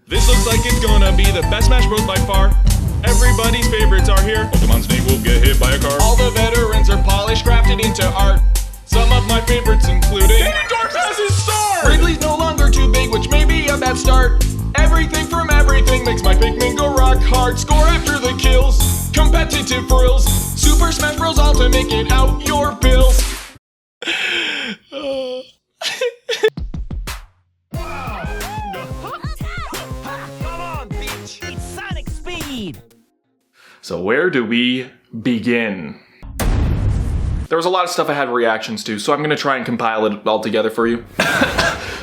This looks like it's gonna be the best Smash Bros by far. Everybody's favorites are here. Ultramans Snake will get hit by a car. All the veterans are polished, crafted into art. Some of my favorites including Ganondorf has his star! Ridley's no longer too big, which may be a bad start. Everything from everything makes my Pikmin go rock hard. Score after the kills, competitive frills. Super Smash Bros. All to make it out your bills. So where do we begin? There was a lot of stuff I had reactions to, so I'm gonna try and compile it all together for you.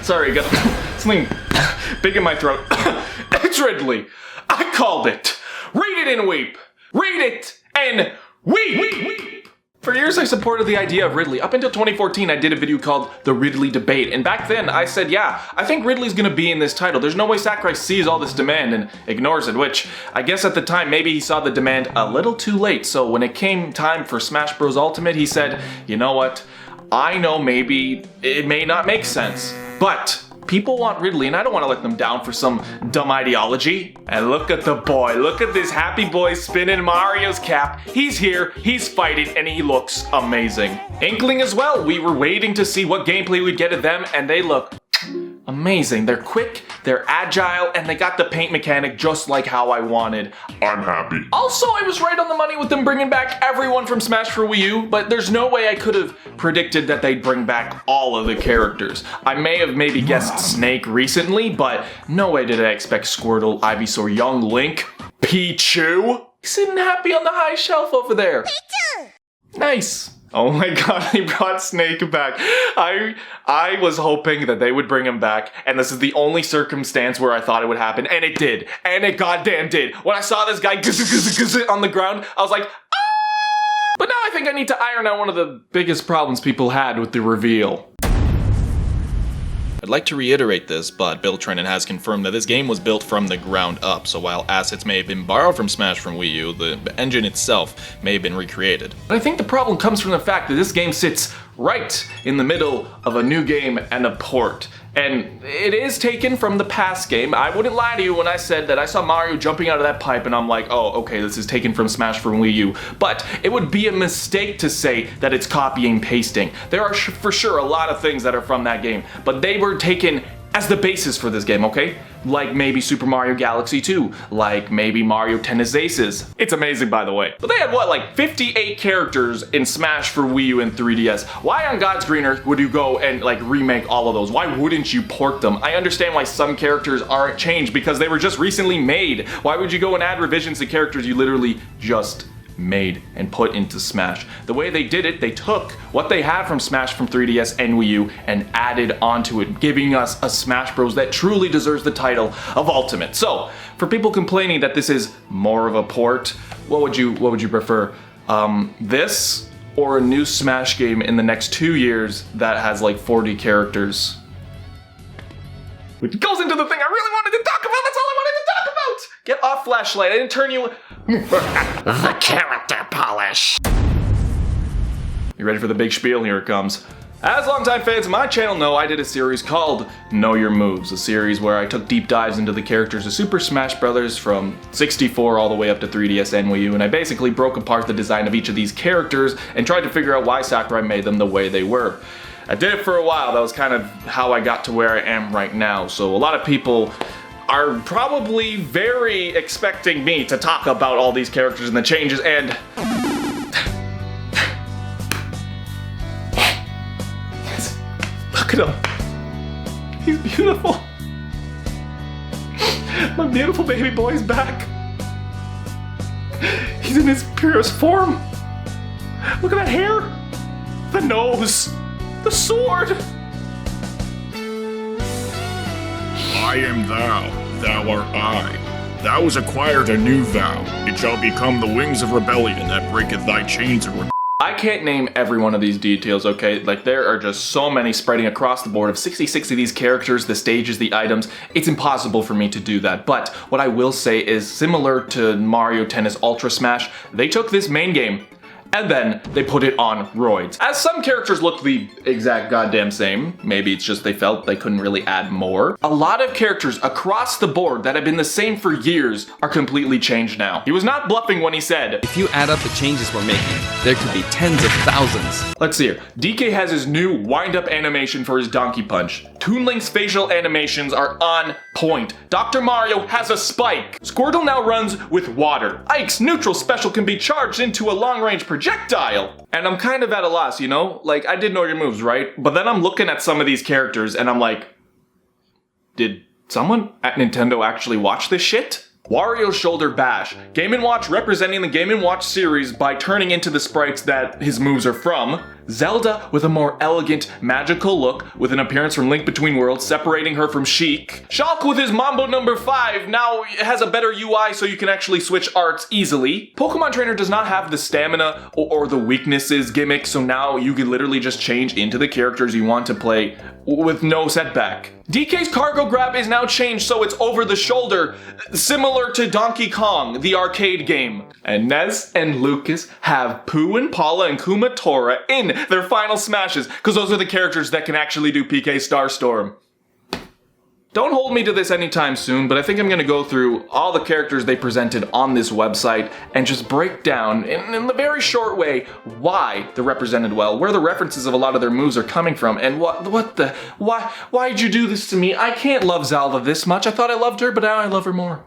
Sorry, I got something big in my throat. It's Ridley. I called it. Read it and weep. Read it and weep. For years I supported the idea of Ridley. Up until 2014 I did a video called The Ridley Debate, and back then I said, yeah, I think Ridley's gonna be in this title. There's no way Sakurai sees all this demand and ignores it, which I guess at the time maybe he saw the demand a little too late. So when it came time for Smash Bros. Ultimate, he said, you know what, I know maybe it may not make sense, but people want Ridley, and I don't want to let them down for some dumb ideology. And look at the boy. Look at this happy boy spinning Mario's cap. He's here, he's fighting, and he looks amazing. Inkling as well. We were waiting to see what gameplay we'd get of them, and they look amazing. They're quick, they're agile, and they got the paint mechanic just like how I wanted. I'm happy. Also, I was right on the money with them bringing back everyone from Smash for Wii U, but there's no way I could have predicted that they'd bring back all of the characters. I may have maybe guessed Snake recently, but no way did I expect Squirtle, Ivysaur, Young Link, Pichu. He's sitting happy on the high shelf over there. Pichu! Nice. Oh my god, they brought Snake back. I was hoping that they would bring him back, and this is the only circumstance where I thought it would happen, and it did. And it goddamn did. When I saw this guy on the ground, I was like, ah! But now I think I need to iron out one of the biggest problems people had with the reveal. I'd like to reiterate this, but Bill Trinen has confirmed that this game was built from the ground up, so while assets may have been borrowed from Smash from Wii U, the engine itself may have been recreated. But I think the problem comes from the fact that this game sits right in the middle of a new game and a port. And it is taken from the past game. I wouldn't lie to you when I said that I saw Mario jumping out of that pipe and I'm like, oh, okay, this is taken from Smash from Wii U. But it would be a mistake to say that it's copying pasting. There are for sure a lot of things that are from that game, but they were taken as the basis for this game, okay? Like maybe Super Mario Galaxy 2, like maybe Mario Tennis Aces. It's amazing, by the way. But they had what, like 58 characters in Smash for Wii U and 3DS. Why on God's green earth would you go and like remake all of those? Why wouldn't you port them? I understand why some characters aren't changed because they were just recently made. Why would you go and add revisions to characters you literally just made and put into Smash? The way they did it, they took what they had from Smash from 3DS and Wii U and added onto it, giving us a Smash Bros. That truly deserves the title of Ultimate. So, for people complaining that this is more of a port, what would you prefer? This or a new Smash game in the next 2 years that has like 40 characters? Which goes into the thing I really wanted to talk about. That's all I wanted to talk about. Get off flashlight. I didn't turn you. The character polish. You ready for the big spiel? Here it comes. As longtime fans of my channel know, I did a series called Know Your Moves, a series where I took deep dives into the characters of Super Smash Bros. From 64 all the way up to 3DS and Wii U, and I basically broke apart the design of each of these characters and tried to figure out why Sakurai made them the way they were. I did it for a while. That was kind of how I got to where I am right now. So a lot of people are probably very expecting me to talk about all these characters and the changes, and look at him. He's beautiful. My beautiful baby boy's back. He's in his purest form. Look at that hair. The nose. The sword. I am thou, thou art I. Thou hast acquired a new vow. It shall become the wings of rebellion that breaketh thy chains of I can't name every one of these details, okay? Like, there are just so many spreading across the board of 66 of these characters, the stages, the items. It's impossible for me to do that. But what I will say is, similar to Mario Tennis Ultra Smash, they took this main game, and then they put it on roids. As some characters look the exact goddamn same, maybe it's just they felt they couldn't really add more, a lot of characters across the board that have been the same for years are completely changed now. He was not bluffing when he said, If you add up the changes we're making, there could be tens of thousands. let's see here. DK has his new wind-up animation for his Donkey Punch. Toon Link's facial animations are on point. Dr. Mario has a spike. Squirtle now runs with water. Ike's neutral special can be charged into a long-range projectile. And I'm kind of at a loss, you know? Like, I did know your moves, right? But then I'm looking at some of these characters and I'm like, did someone at Nintendo actually watch this shit? Wario's Shoulder Bash. Game & Watch representing the Game & Watch series by turning into the sprites that his moves are from. Zelda with a more elegant, magical look with an appearance from Link Between Worlds separating her from Sheik. Shulk with his Mambo number 5 now has a better UI so you can actually switch arts easily. Pokemon Trainer does not have the stamina or the weaknesses gimmick, so now you can literally just change into the characters you want to play with no setback. DK's Cargo Grab is now changed so it's over the shoulder, similar to Donkey Kong, the arcade game. And Nez and Lucas have Pooh and Paula and Kumatora in their final smashes, because those are the characters that can actually do PK Starstorm. Don't hold me to this anytime soon, but I think I'm going to go through all the characters they presented on this website and just break down, in a very short way, why they're represented well, where the references of a lot of their moves are coming from, and why'd you do this to me? I can't love Zelda this much. I thought I loved her, but now I love her more.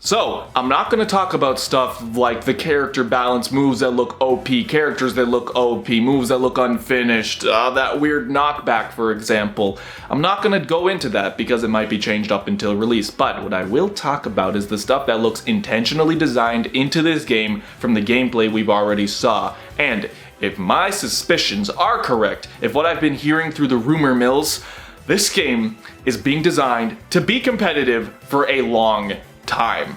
So, I'm not going to talk about stuff like the character balance, moves that look OP, characters that look OP, moves that look unfinished, that weird knockback, for example. I'm not going to go into that because it might be changed up until release, but what I will talk about is the stuff that looks intentionally designed into this game from the gameplay we've already saw. And if my suspicions are correct, if what I've been hearing through the rumor mills, this game is being designed to be competitive for a long time.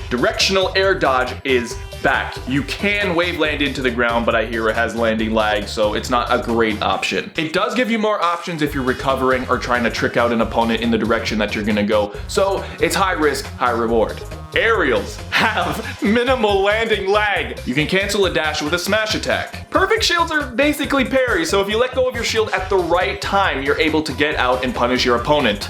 Directional air dodge is back. You can wave land into the ground, but I hear it has landing lag, so it's not a great option. It does give you more options if you're recovering or trying to trick out an opponent in the direction that you're gonna go, so it's high risk, high reward. Aerials have minimal landing lag. You can cancel a dash with a smash attack. Perfect shields are basically parry, so if you let go of your shield at the right time, you're able to get out and punish your opponent.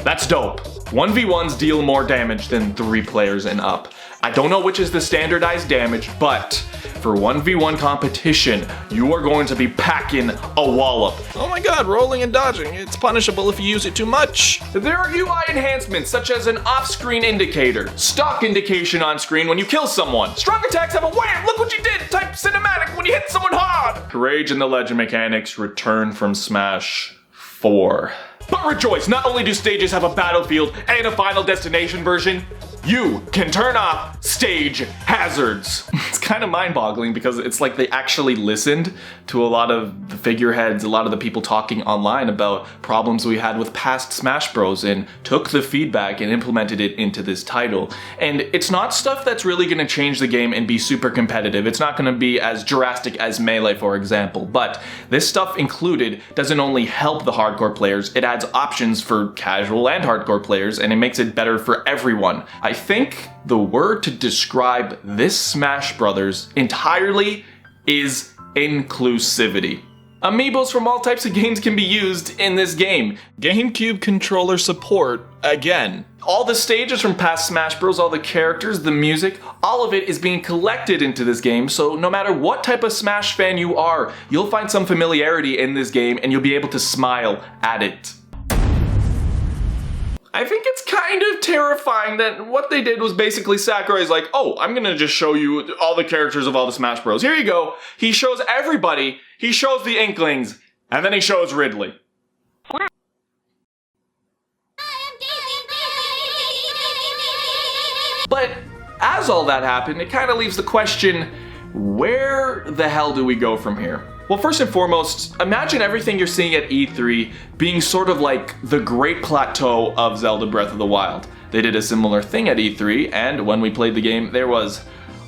That's dope. 1v1s deal more damage than 3 players and up. I don't know which is the standardized damage, but for 1v1 competition, you are going to be packing a wallop. Oh my god, rolling and dodging. It's punishable if you use it too much. There are UI enhancements such as an off-screen indicator, stock indication on screen when you kill someone. Strong attacks have a wham, look what you did, type cinematic when you hit someone hard. Rage and the Legend mechanics return from Smash 4. But rejoice, not only do stages have a battlefield and a final destination version, you can turn off stage hazards. It's kind of mind-boggling because it's like they actually listened to a lot of the figureheads, a lot of the people talking online about problems we had with past Smash Bros. And took the feedback and implemented it into this title. And it's not stuff that's really going to change the game and be super competitive. It's not going to be as drastic as Melee, for example. But this stuff included doesn't only help the hardcore players, it adds options for casual and hardcore players, and it makes it better for everyone. I think the word to describe this Smash Brothers entirely is inclusivity. Amiibos from all types of games can be used in this game. GameCube controller support, again. All the stages from past Smash Bros, all the characters, the music, all of it is being collected into this game, so no matter what type of Smash fan you are, you'll find some familiarity in this game and you'll be able to smile at it. I think it's kind of terrifying that what they did was basically Sakurai's like, oh, I'm gonna just show you all the characters of all the Smash Bros. Here you go. He shows everybody, he shows the Inklings, and then he shows Ridley. But as all that happened, it kind of leaves the question, where the hell do we go from here? Well, first and foremost, imagine everything you're seeing at E3 being sort of like the great plateau of Zelda Breath of the Wild. They did a similar thing at E3, and when we played the game, there was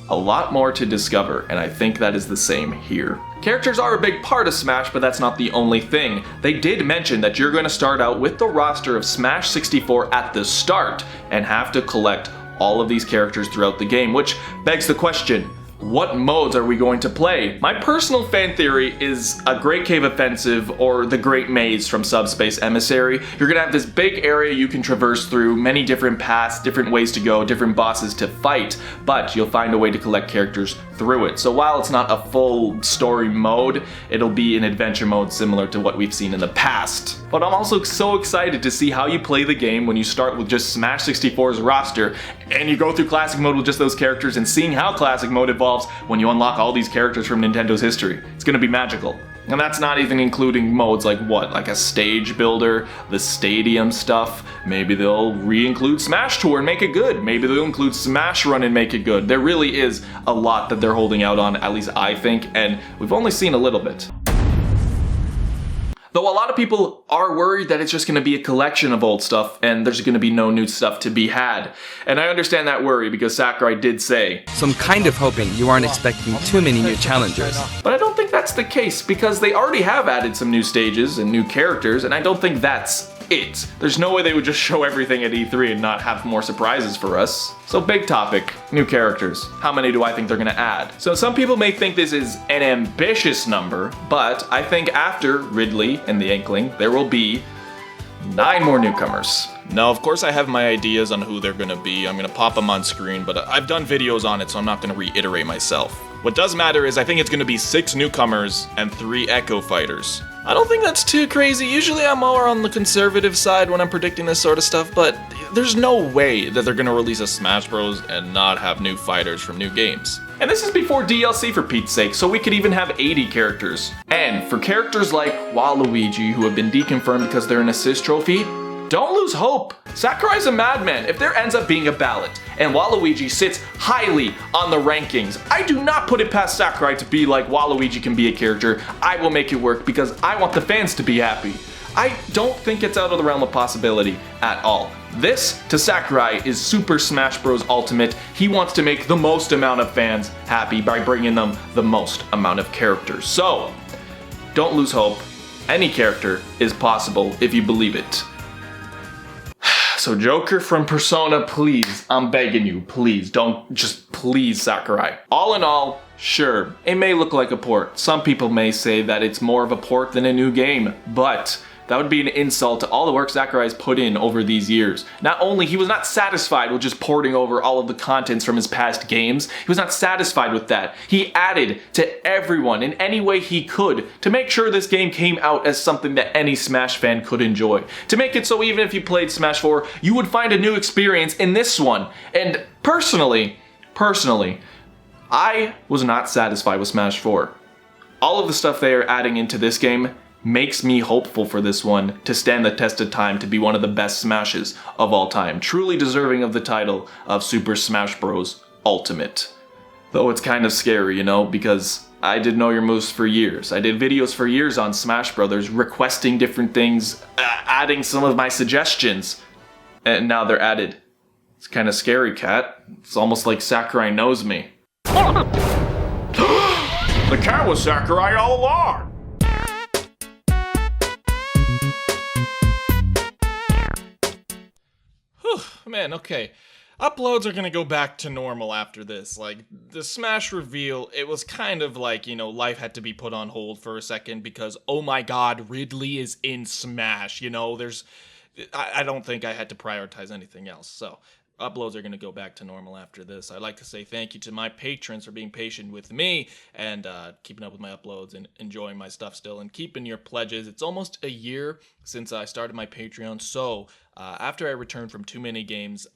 a lot more to discover, and I think that is the same here. Characters are a big part of Smash, but that's not the only thing. They did mention that you're going to start out with the roster of Smash 64 at the start, and have to collect all of these characters throughout the game, which begs the question, what modes are we going to play? My personal fan theory is a Great Cave Offensive or the Great Maze from Subspace Emissary. You're gonna have this big area you can traverse through, many different paths, different ways to go, different bosses to fight, but you'll find a way to collect characters through it. So while it's not a full story mode, it'll be an adventure mode similar to what we've seen in the past. But I'm also so excited to see how you play the game when you start with just Smash 64's roster and you go through Classic Mode with just those characters, and seeing how Classic Mode evolves when you unlock all these characters from Nintendo's history. It's gonna be magical. And that's not even including modes like what? Like a stage builder, the stadium stuff. Maybe they'll re-include Smash Tour and make it good. Maybe they'll include Smash Run and make it good. There really is a lot that they're holding out on, at least I think, and we've only seen a little bit. Though a lot of people are worried that it's just going to be a collection of old stuff and there's going to be no new stuff to be had. And I understand that worry because Sakurai did say, So I'm kind of hoping you aren't expecting too many new challengers. but I don't think that's the case because they already have added some new stages and new characters, and I don't think that's it. There's no way they would just show everything at E3 and not have more surprises for us. So big topic, new characters. How many do I think they're gonna add? So some people may think this is an ambitious number, but I think after Ridley and the Inkling, there will be 9 more newcomers. Now, of course, I have my ideas on who they're gonna be. I'm gonna pop them on screen, but I've done videos on it, so I'm not gonna reiterate myself. What does matter is I think it's gonna be 6 newcomers and 3 Echo Fighters. I don't think that's too crazy. Usually I'm more on the conservative side when I'm predicting this sort of stuff, but there's no way that they're gonna release a Smash Bros. And not have new fighters from new games. And this is before DLC for Pete's sake, so we could even have 80 characters. And for characters like Waluigi, who have been deconfirmed because they're an assist trophy, don't lose hope. Sakurai's a madman. If there ends up being a ballot and Waluigi sits highly on the rankings, I do not put it past Sakurai to be like, Waluigi can be a character. I will make it work because I want the fans to be happy. I don't think it's out of the realm of possibility at all. This, to Sakurai, is Super Smash Bros. Ultimate. He wants to make the most amount of fans happy by bringing them the most amount of characters. So, don't lose hope. Any character is possible if you believe it. So Joker from Persona, please, I'm begging you, please, don't, just please, Sakurai. All in all, sure, it may look like a port. Some people may say that it's more of a port than a new game, but that would be an insult to all the work Sakurai's put in over these years. Not only he was not satisfied with just porting over all of the contents from his past games, he was not satisfied with that. He added to everyone in any way he could to make sure this game came out as something that any Smash fan could enjoy. To make it so even if you played Smash 4, you would find a new experience in this one. And personally, I was not satisfied with Smash 4. All of the stuff they are adding into this game makes me hopeful for this one to stand the test of time to be one of the best Smashes of all time, truly deserving of the title of Super Smash Bros. Ultimate. Though it's kind of scary, you know, because I did Know Your Moves for years. I did videos for years on Smash Brothers, requesting different things, adding some of my suggestions, and now they're added. It's kind of scary, Cat. It's almost like Sakurai knows me. The cat was Sakurai all along! Man, okay. Uploads are gonna go back to normal after this. Like, the Smash reveal, it was kind of like, you know, life had to be put on hold for a second because, oh my god, Ridley is in Smash, you know, I don't think I had to prioritize anything else, so uploads are going to go back to normal after this. I'd like to say thank you to my patrons for being patient with me and keeping up with my uploads and enjoying my stuff still and keeping your pledges. It's almost a year since I started my Patreon, so after I return from Too Many Games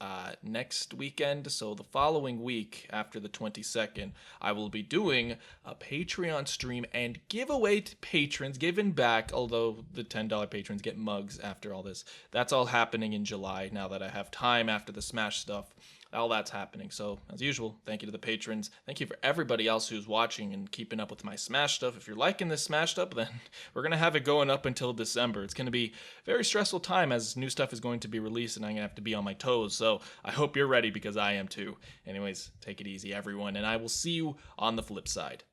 next weekend, so the following week after the 22nd, I will be doing a Patreon stream and giveaway to patrons, giving back, although the $10 patrons get mugs after all this. That's all happening in July now that I have time after the Smash stuff. all that's happening. So as usual, thank you to the patrons. Thank you for everybody else who's watching and keeping up with my Smash stuff. If you're liking this Smash stuff, then we're going to have it going up until December. It's going to be a very stressful time as new stuff is going to be released and I'm going to have to be on my toes. So I hope you're ready because I am too. Anyways, take it easy everyone, and I will see you on the flip side.